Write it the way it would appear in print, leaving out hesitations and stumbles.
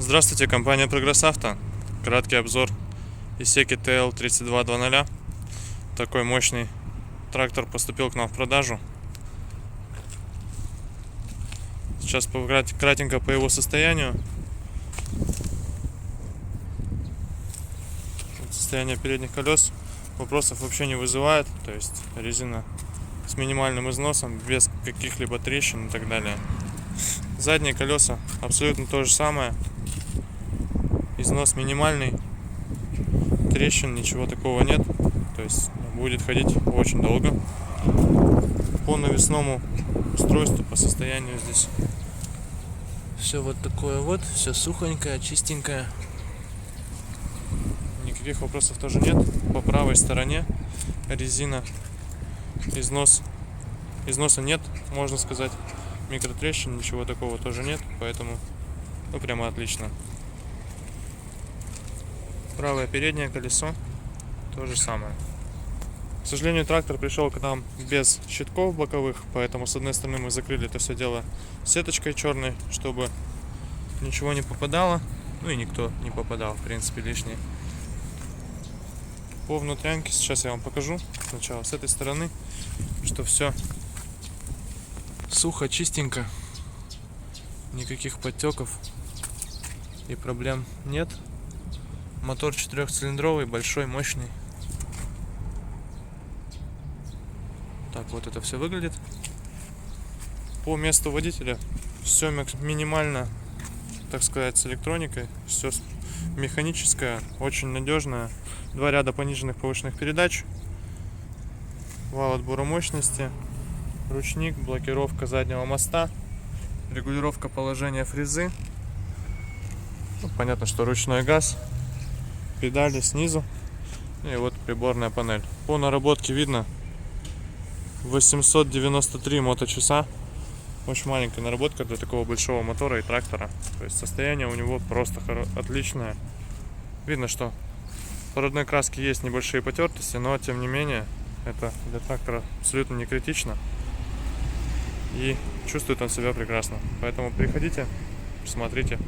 Здравствуйте, компания Прогресс Авто. Краткий обзор Исеки TL3200. Такой мощный трактор поступил к нам в продажу. Сейчас кратенько по его состоянию. Состояние передних колес вопросов вообще не вызывает. То есть резина с минимальным износом, без каких-либо трещин и так далее. Задние колеса абсолютно то же самое. Износ минимальный, трещин, ничего такого нет. То есть будет ходить очень долго. По навесному устройству, по состоянию здесь все вот такое вот, все сухонькое, чистенькое. Никаких вопросов тоже нет. По правой стороне резина, износа нет, можно сказать. Микротрещин, ничего такого тоже нет, поэтому прямо отлично. Правое переднее колесо то же самое. К сожалению, трактор пришел к нам без щитков боковых, поэтому с одной стороны мы закрыли это все дело сеточкой черной, чтобы ничего не попадало, и никто не попадал, в принципе, лишний. По внутрянке сейчас я вам покажу сначала с этой стороны, что все сухо, чистенько, никаких подтеков и проблем нет. Мотор 4-цилиндровый, большой, мощный. Так вот это все выглядит. По месту водителя все минимально, так сказать, с электроникой, все механическое, очень надежное. 2 ряда пониженных повышенных передач, вал отбора мощности, ручник, блокировка заднего моста, регулировка положения фрезы. Понятно, что ручной газ, педали снизу и вот приборная панель. По наработке видно 893 моточаса. Очень маленькая наработка для такого большого мотора и трактора. То есть состояние у него просто отличное. Видно, что по родной краске есть небольшие потертости, но тем не менее это для трактора абсолютно не критично. И чувствует он себя прекрасно. Поэтому приходите, смотрите.